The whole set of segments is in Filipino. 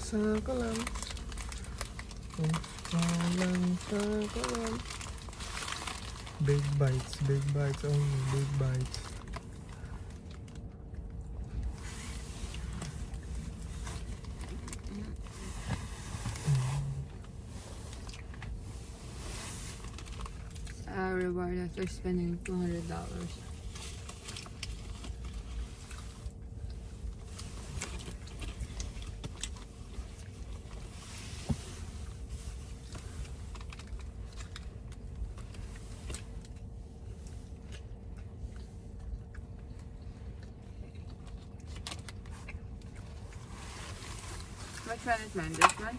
ka lang. Kumusta ka lang. Big bites only, big bites. Reward after spending $200. Which one is mine? This one?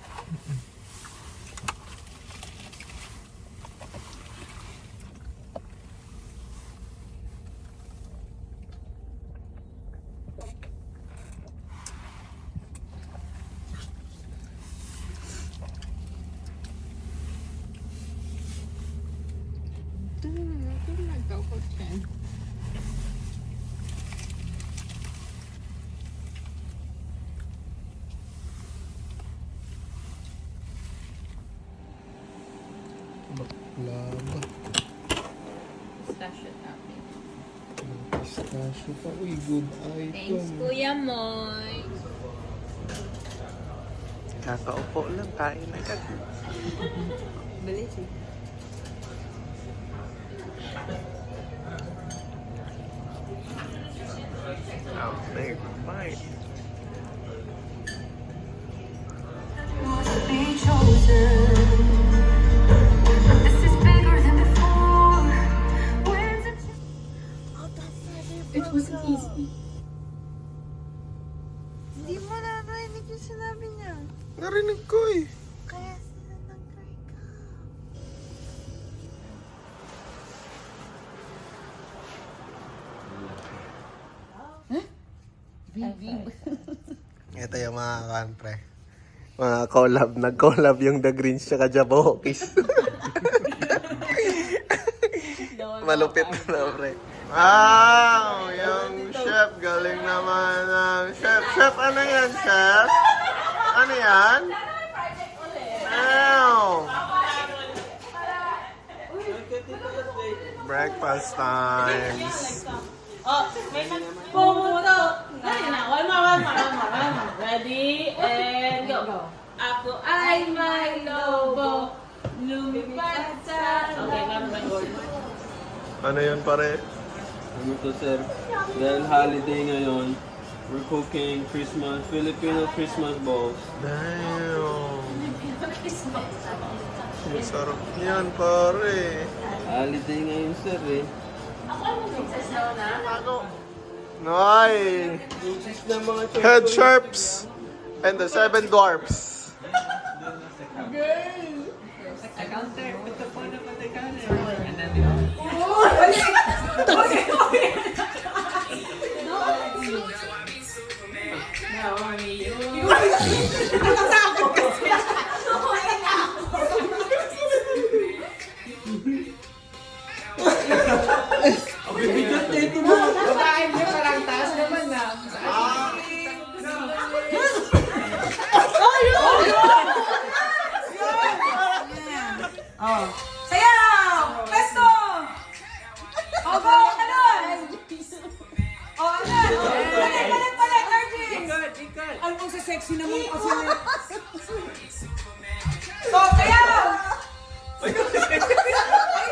Baklava. Pistachio topping. Pistachio pa. Uy, good item. Thanks, Kuya Moy. Kakaupo lang, kain agad. Bilis eh. Oh, big bite. It wasn't easy. Hindi mo narinig yung sinabi niya. Narinig ko eh. Kaya sila nag-break Ito yung mga kantre. Mga collab. Nag-collab yung The Greens tsaka Jabokis. Malupit na, pre. Wow! Yung chef. Galing naman ng chef. Chef, ano yan, chef? Ano yan? Wow! Breakfast times. Oh, may nagpumuto. Ayun na, one more. Ready, and go. Ako ay may lobo, lumipad sa... Okay, number one. Ano yun, pare? Ano to, sir? Dahil holiday ngayon, we're cooking Filipino Christmas balls. Damn! Masarap yan, pare. Holiday ngayon, sir, eh. Noy! Buntis na mga Head sharps and the 7 dwarfs. Sayaw! Pesto! Ogo, talon! Oh, ano? Palit, Arjun! Ano mong sexy naman kasi na... Oh, sayaw! Ay,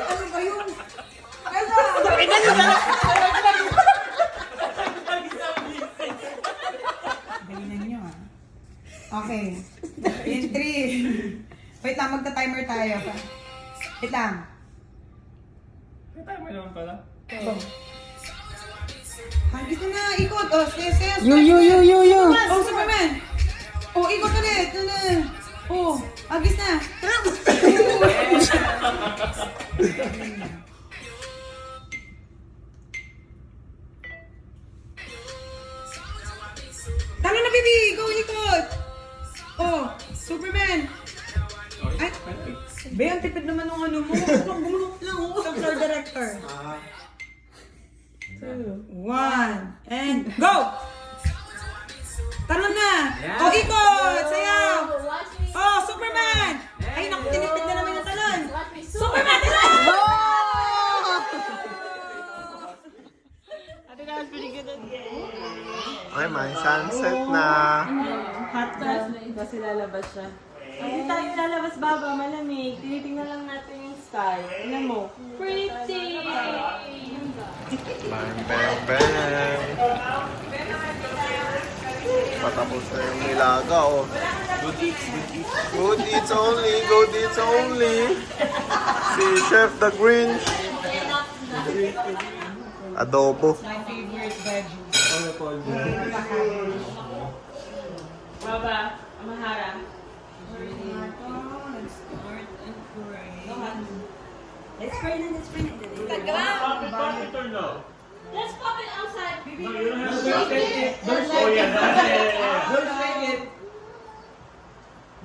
ano ba yun? Pesto! Galingan nyo, ah. Okay. In 3. Wait lang, magta-timer tayo. Wait lang. May timer naman pala. Oh. Dito na, ikot. Oh, yes. Yo! Oh, Superman. Oh, ikot ulit. Oh, agis na. Talo na, baby. Go, ikot. Oh, Superman. Ay, be, ang tipid naman ng ano mo. Gumulok lang. Sir Director. 2, 1, and go! Talon na! O, ikot! Sayaw! naman! Ay, naku, tinipid na naman yung talon! Superman! Ay, may sunset na. Hot tub. Kasi lalabas siya. Hindi tayo lalabas, Baba. Malamig. Tinitingnan lang natin yung sky. Tingnan mo. Pretty! Bang, bang, bang. Patapos na yung nilaga, oh. Good eats only, good eats only. Si Chef the Grinch. Adobo. Baba, Amahara. Let's pray na. Let's pop it outside. Oh yeah,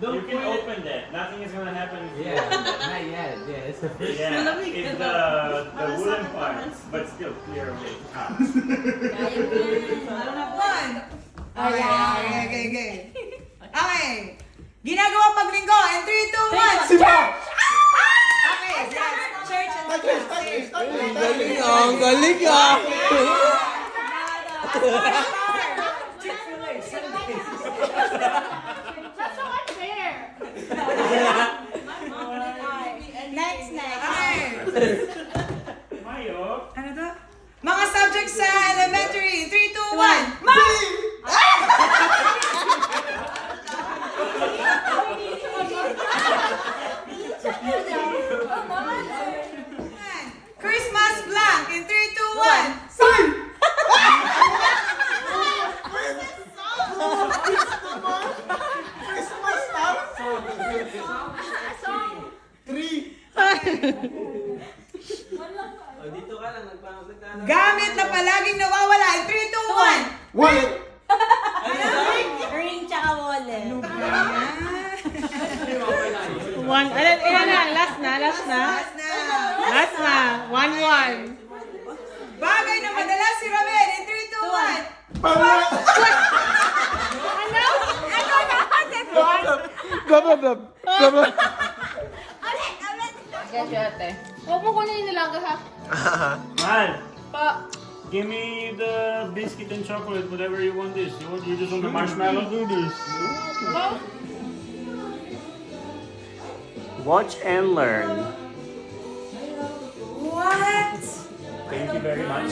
you can open that. Nothing is gonna happen. Yeah, not yet. Yeah, it's the first. Yeah, it's the wooden part, but still clear away. One. Okay. Okay. Ginagawa pag linggo. And 3, 2, 1. Okay. Church and Ang galing ah! Next. Mayo. Ano to? Mga subjects sa elementary. 3, 2, 1. Christmas blank in 3, 2, 1. Oh, dito ka lang, nagtanong. Gamit na palaging nawawala in 3, 2, 1. Wallet! Ring tsaka wallet. One, ilan na? Last na? Last na. Last na. 1-1. Bagay na madalas si Ramel in 3, 2, 1. Huwag mo kunin nila ha. Man, Pa. give me the biscuit and chocolate, whatever you want. This. You just want the marshmallow? Do this. Watch and learn. What? Thank you very much.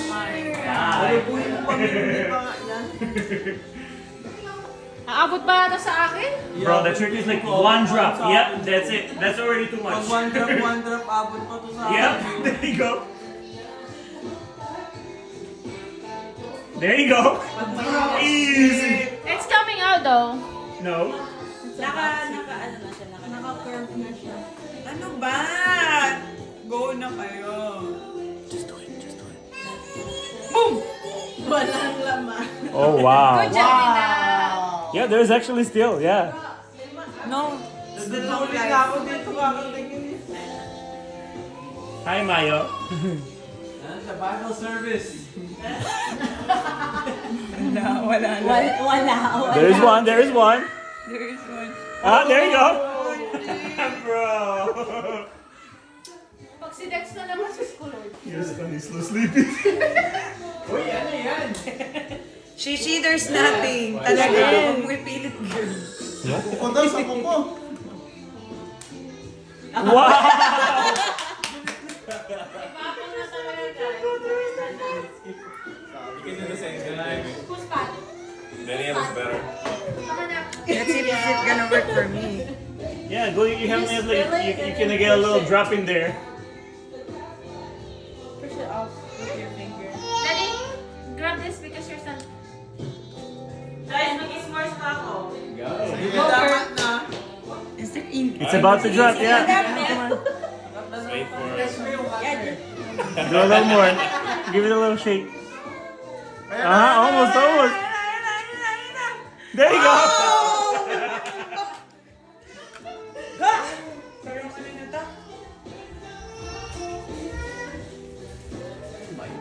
Aabot ba ito sa akin? Bro, the trick is like one drop. Yep, that's it. That's already too much. Pag one drop, abot pa to sa Yep, there you go. There you go. Easy. It's coming out though. No. Naka-curve na siya. Ano ba? Go na kayo. Walang laman. Oh wow. Good job, Nina. Yeah, there's actually still. Yeah. No. Nahuli na ako dito kakatingin. Hi, Mayo. Sa Bible service. Wala. There is one. There is one. There is one. Ah, there you go. Bro. Pag si Dex na naman sa school. He's so sleepy. Uy, ano yan? Shishi, there's nothing. Talaga. Huwag mo ipilit, girl. Pupunta sa kuko. Wow. Let's see if it's gonna work for me. Yeah, go. You have you can get a little drop in there. Push it off with your finger. Daddy, grab this because you're son. Guys, mag-s'mores pa ako. Is there ink? It's about to drop. Yeah. Do a little more. Give it a little shake. Almost. There you go.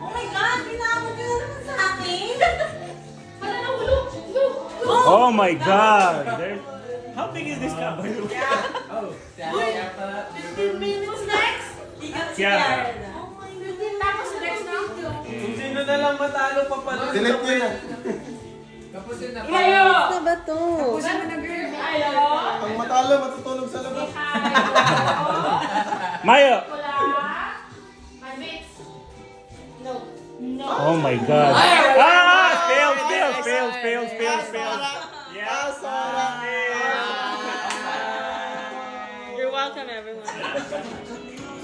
Oh my God! Pinabot ka na naman sa akin! Wala na hulog. Oh my God. How big is this cup? By the way? 15 minutes next. Yeah. Tapos next na. Kung sino na lang matalo pa pala. Delete nyo na. Ilayo. Ano ba to? Ilayo. Ang matalo, matutulog sa labas. Maya. Wala. Madmix. No. No. Oh my God. Ah! Fails. Ah, Sora. You're welcome, everyone.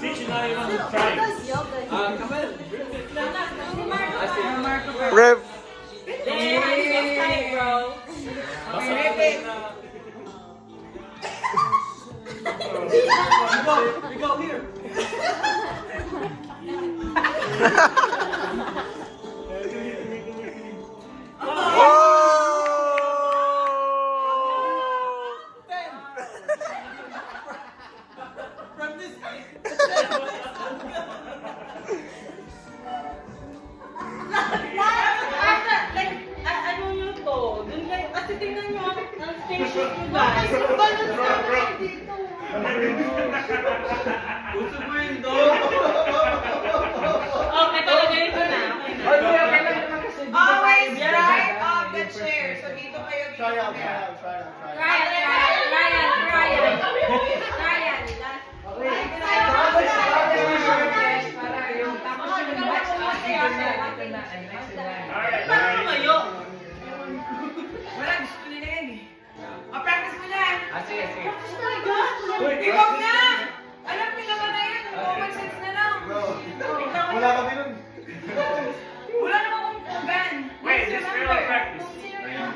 Since you're not even trying. Rep. Hey, bro. We go here. From this side. Ano yun to? Dun kayo, kasi tingnan nyo ang station nyo guys. Gusto mo yung dog? Okay, talaga ito na. Always right off the chair. So dito kayo Try out. Parang kayo. Wala, gusto nila yan eh. Practice mo na. Ikaw na! Alam nila ba na yun? Common sense na lang. Wala kami nun. Wala naman kung ban. Wait, this is real practice.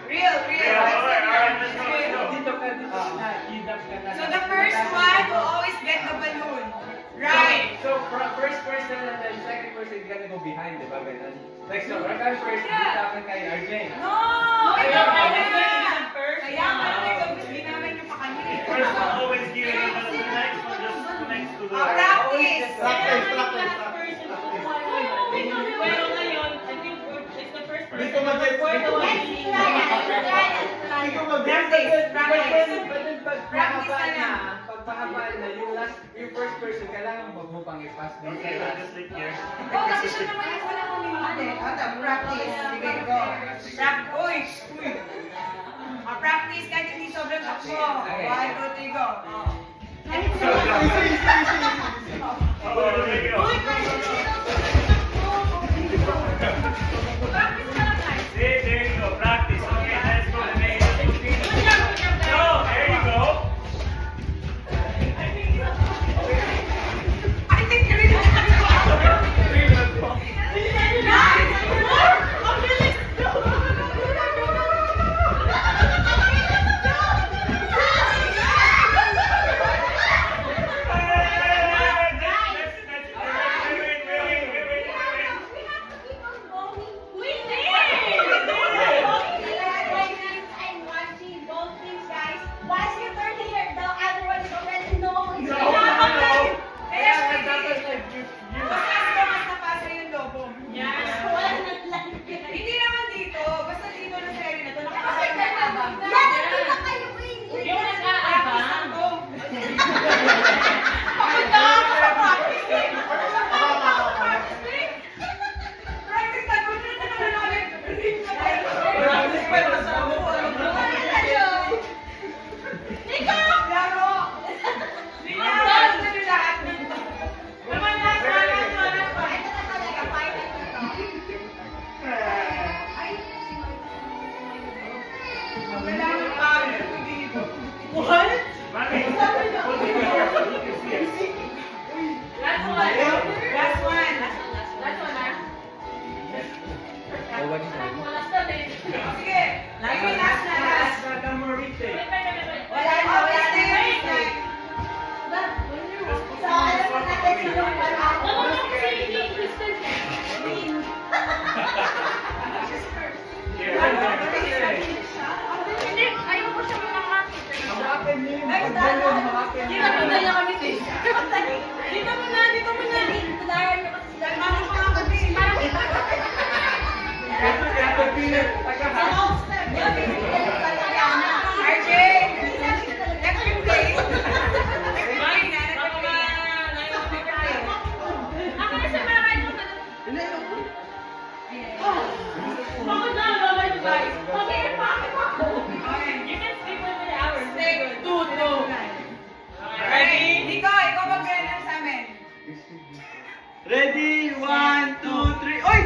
Real. Alright, let's go. So the first one will always get the balloon. Right. So, first person and then second person is gonna go behind, di ba? Ganun. Like, so, first person, tapos kay RJ. No! Ikaw na! Kaya nga naman, ginamit niyo pa kanya eh. First one always give it to the next one, just next to the... Practice! Pero ngayon, I think it's the first person. Dito mag-get. We're the one leading the Dito mag-get. Practice na lang. Pag pakapal na, yung first person, kailangan wag mo pang ipas. Okay, I'll just click here. Oh, kasi siya naman yung wala kong liman eh. Practice. Sige, go. Uy! Practice kahit hindi sobrang takbo. 1, 2, 3, go. Oh, there you go. See, there you go, practice. Okay, let's go. So, there you go. I think you're in Wait, Ready? 1, 2, 3. Oy!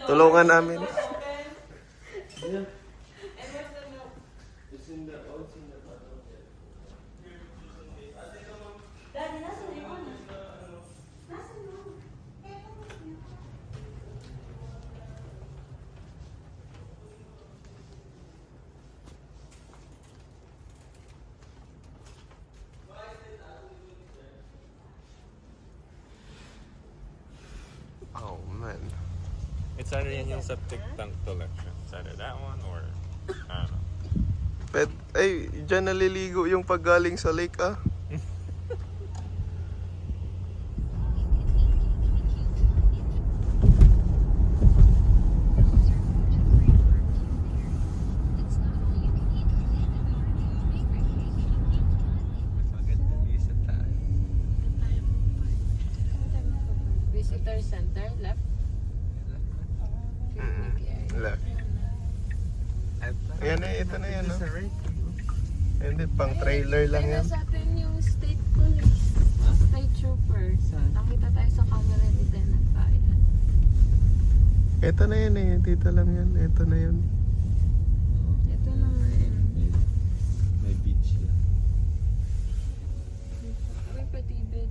Tulungan namin. Oh man. It's either yan yung septic tank collection. It's either that one or, I don't know. Ay, dyan naliligo yung paggaling sa lake ah. Visitor center, left. Left. Ayan na, ito na yan. No? Hindi, pang trailer lang yan. Sa atin yung state police, state trooper. Nakita tayo sa camera ni Lieutenant Bayan. Ito na yan eh, dito lang yan. Ito na yan. Ito na nga yun. May beach yan. May patibet.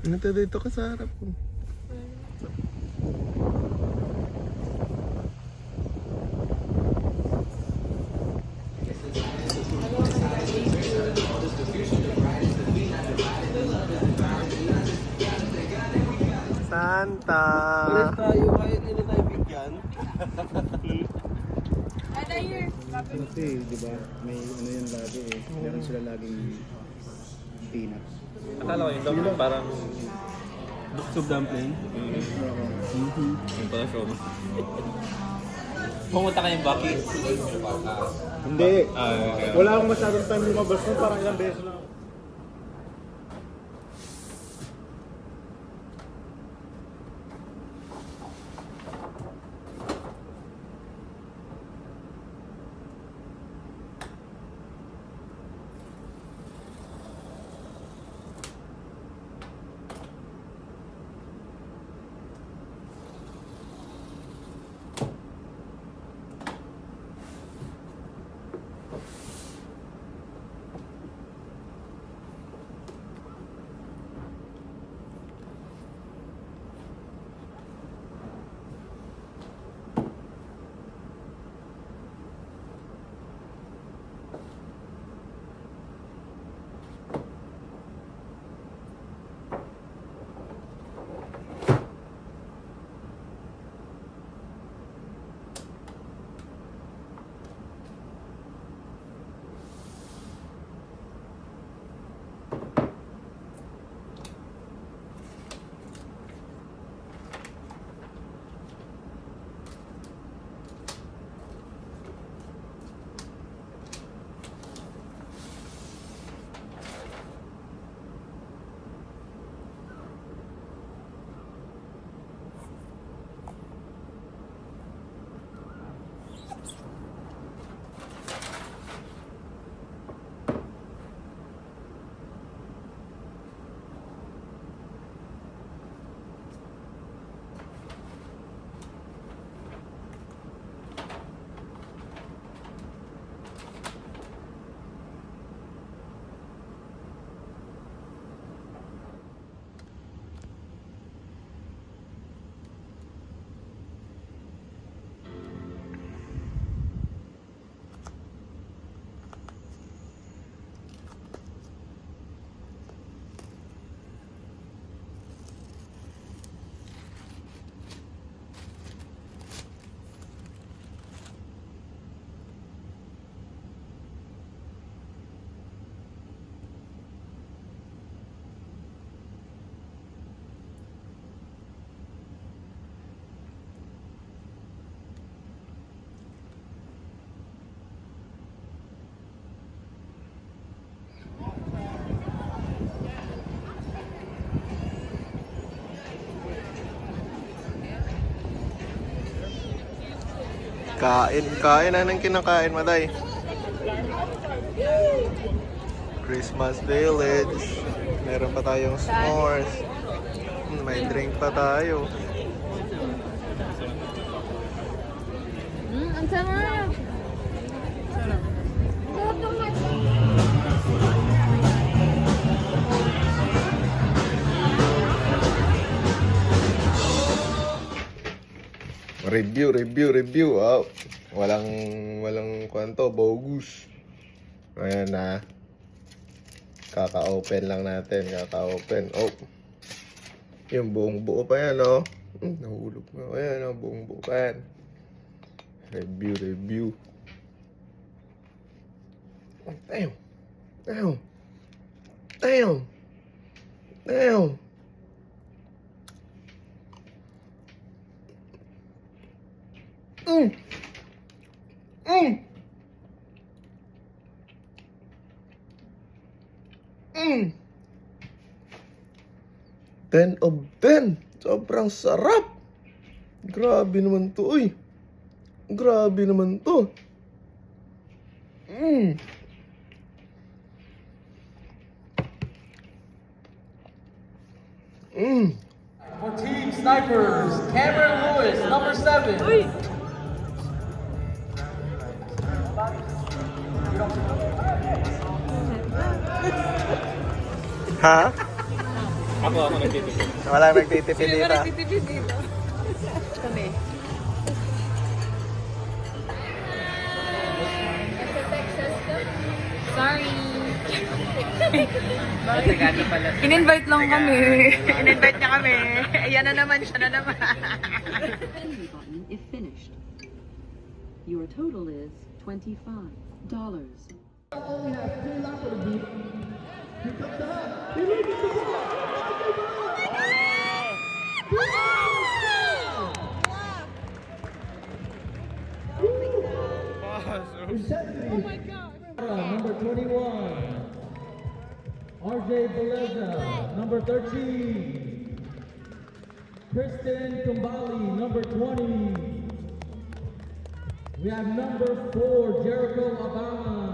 Ito dito ka sa harap ko. Santa! Pares tayo, kaya hindi na tayo bigyan. Ano yun? Kasi, di ba, may ano yan lagi eh. Meron sila laging peanuts. Akala ko yung dog parang Soup dumpling. yung pala show. Pumunta kayong Bucky. Hindi. Okay. Wala akong masyadong time lumabas nun. Parang ilang beses lang. Kain. Anong kinakain, Maday? Christmas Village. Meron pa tayong s'mores. May drink pa tayo. Ang sarap. Review. Oh, walang kwanto, bogus. Ayan na. Kaka-open lang natin, Oh. Yung buong buo pa yan, oh. Nahulog na. Ayan, oh, buong buo pa yan. Review. Oh, damn. Ten of 10. Sobrang sarap. Grabe naman to, uy. Grabe naman to. For Team Snipers, Cameron Lewis, number 7. Ha? Ako nagtitipid. Walang nagtitipid dito. Nagtitipid dito. Kami. Sa Texas ka? Sorry. In-invite lang kami. In-invite niya kami. Ayan na naman, siya na naman. Button if finished. Your total is $25. Number 21. RJ Beleza, number 13. Kristen Kumbali, number 20. We have number 4, Jericho Obama.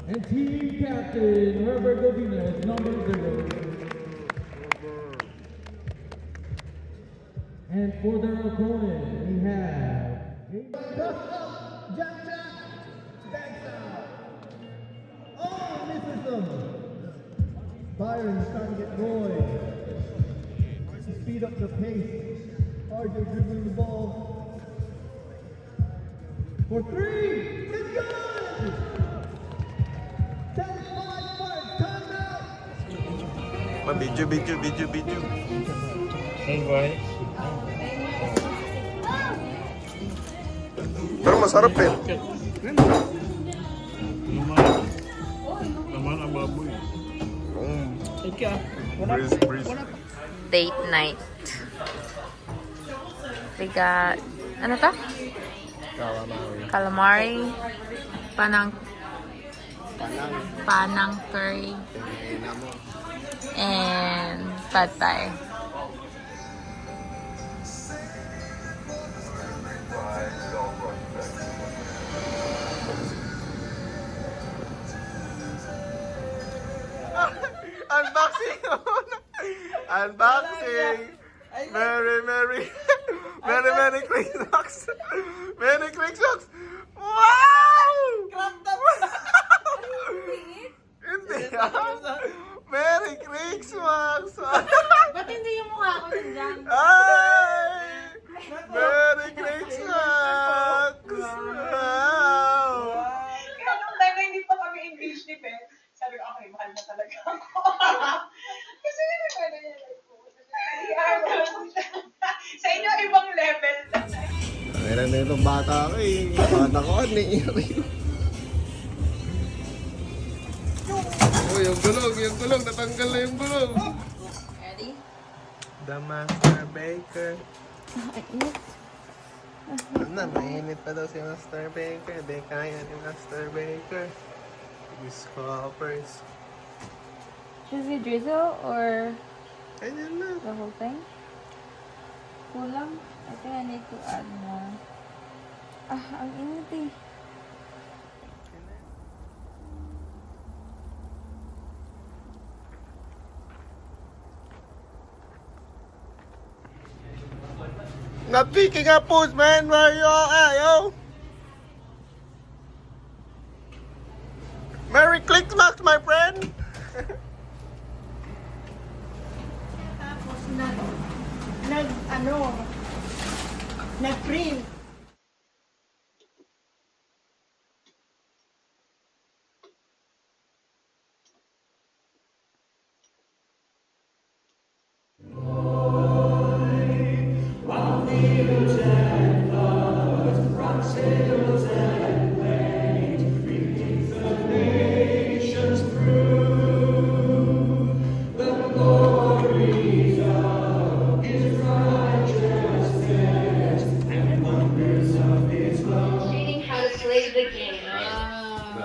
And team captain, Herbert Godinez, number 0. And for their opponent, we have Byron's trying to get Roy to speed up the pace. RJ dribbling the ball. For 3, it's good! 10-5, time out! Video. Pero masarap eh. Naman ang baboy. Breeze. Date night. We got, ano to? Calamari. Panang curry. And pad thai. Unboxing! Merry Christmas! Merry Christmas! Wow! Hindi Merry Christmas! Ba't hindi yung mukha ko nandiyan? Ay! Merry Christmas! Wow! Kaya nung time na hindi pa kami English ni Ben, sabi ko, okay, mahal na talaga ako. Kasi hindi ko na yan. Sa inyo, ibang level na. Meron na itong bata ko eh. Bata ko, ni-iri. Oh, yung gulong. Natanggal na yung gulong. Ready? The Master Baker. Mainit pa daw si Master Baker. Di kaya ni Master Baker. These coppers. Should we drizzle or Ayan na. the whole thing? Kulang? I think I need to add more. Ang init eh. Not picking up post, man. Where you all at, yo? Merry Clickmax, my friend. Tapos nag-print. Shading how to play the game.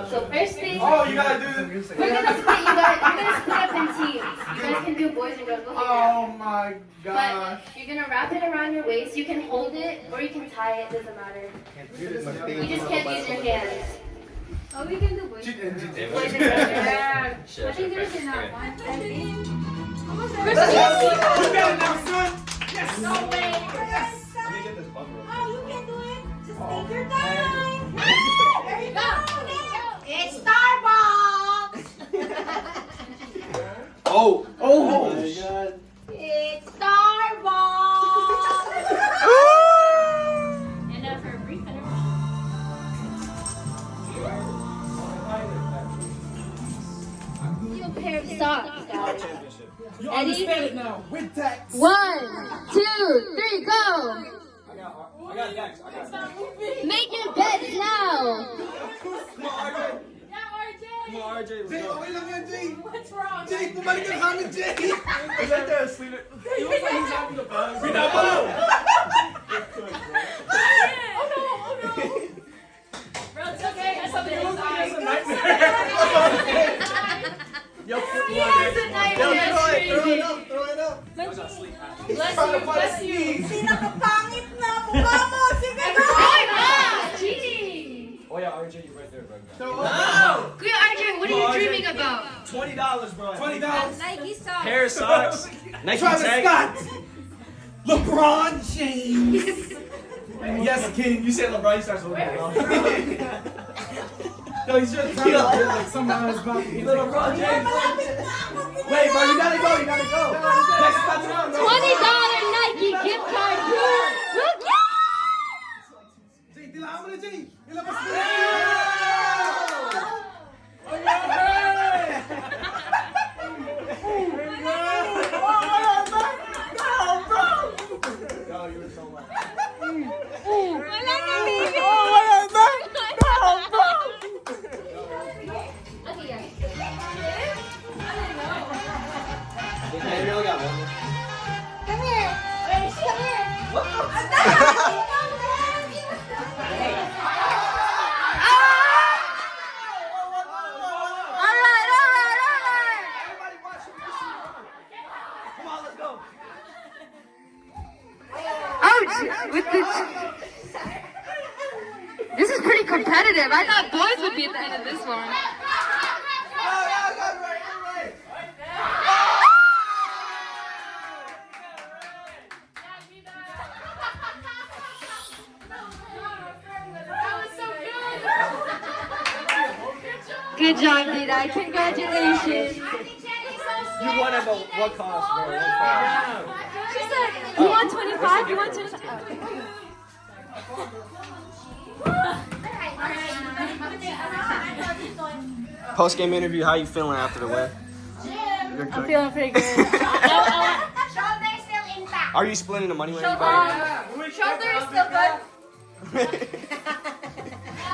So first thing, Oh, you gotta do this. we're gonna split you guys. We're gonna split up in teams. You guys can do boys and girls. We'll figure it out. Oh my gosh. But you're gonna wrap it around your waist. You can hold it or you can tie it. Doesn't matter. You just can't use your hands. Oh, we can do boys. Boys and girls. Yeah. I think there's enough. No way. Oh, you can do it. Just take your time. There you go. It's Starbucks. Oh! Oh my god. It's Starbucks. And now for a brief You a pair of socks, guys. You Ready? understand it now. With text. 1, 2, 3, go! I got Dex. I got Make your beds now! Come on, RJ. Come on, RJ. Jay, wait lang yan, Jay. What's wrong? Jay, bumalik ka namin, Jay. Is that there asleep? He looks like he's having a buzz. Pinapalo! Bro, it's okay. I saw the It's a nightmare. Yo, put one It's a nightmare. Throw it up. Bless you. Pinakapangit na mukha mo. Sige na. Cheating! Oh yeah, RJ, you're right there, bro. No! Kuya RJ, what are you dreaming about? $20, bro. $20. Nike socks. Pair of socks. Nike Travis tag. Scott. LeBron James. Yes, King. You said LeBron. You started looking. No, he's just trying to like somehow it's about to be LeBron James. Wait, bro, you gotta go. You gotta go. Next touchdown, bro. $20 Nike gift card. Jay, dilaan mo na, Jay. Ilabas mo. I really got one. Come here. Come here. Come on, let's go. Ouch! With the... This is pretty competitive. I thought boys would be at the end of this one. Good job, Dida. Congratulations. You won at what cost, bro? What cost? She said, you want 25? You want 25? Post game interview. How you feeling after the win? I'm feeling pretty good. Shoulder still intact. Are you splitting the money with anybody? Shoulder is still good.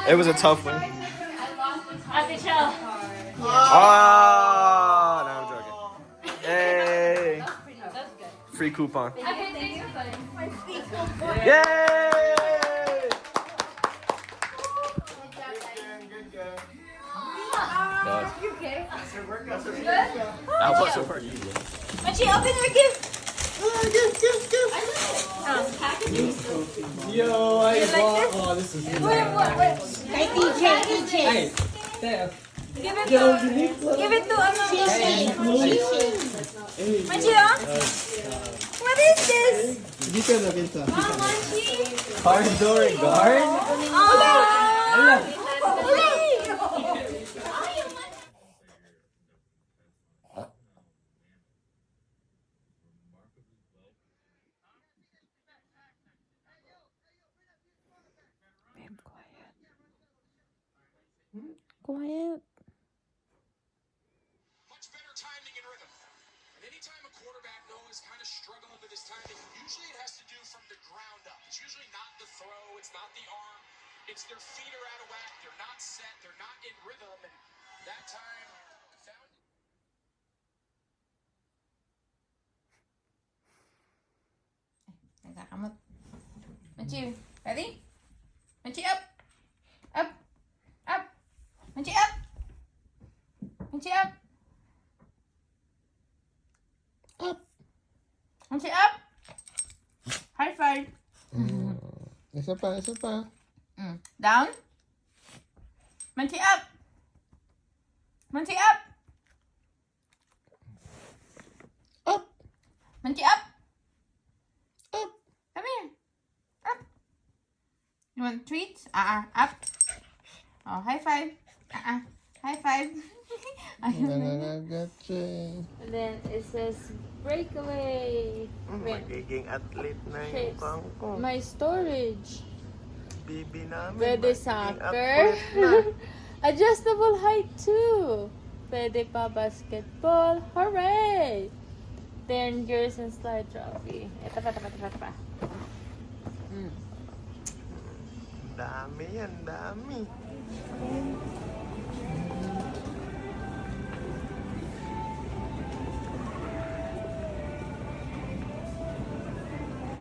It was a tough one. Ate Chel. Oh, no, I'm joking. Hey, free coupon. Okay, thanks for playing. Yay! You okay? That wasn't for you. But she opened her gift. Packaging. Yo, I want. Oh, this is. Kay TJ. Hey, Steph. Give it to Shishi. Manchi, what is this? Hindi ka na kinsa. Car door guard? Quiet. Much better timing and rhythm. And anytime a quarterback is kind of struggling with his timing, usually it has to do from the ground up. It's usually not the throw, it's not the arm, it's their feet are out of whack, they're not set, they're not in rhythm, and that time found. Nagkakamot. Manchi, ready? Manchi, up! Up! Up! Manchi, up! Manchi, up! Up! Manchi, up! High five! Isa pa. Down. Manchi, up! Manchi, up! Up! Manchi, up! Up! Come here. Up. You want treats? Up. Oh, high five. High five. Nangangagat siya eh. And then it says breakaway. Wait, Magiging athlete na yung shapes. kangkong. My storage. Bibi namin. Pwede magiging soccer. athlete na. Adjustable height too. Pwede pa basketball. Hooray! Then yours and slide trophy. Ito pa. Dami yan, dami.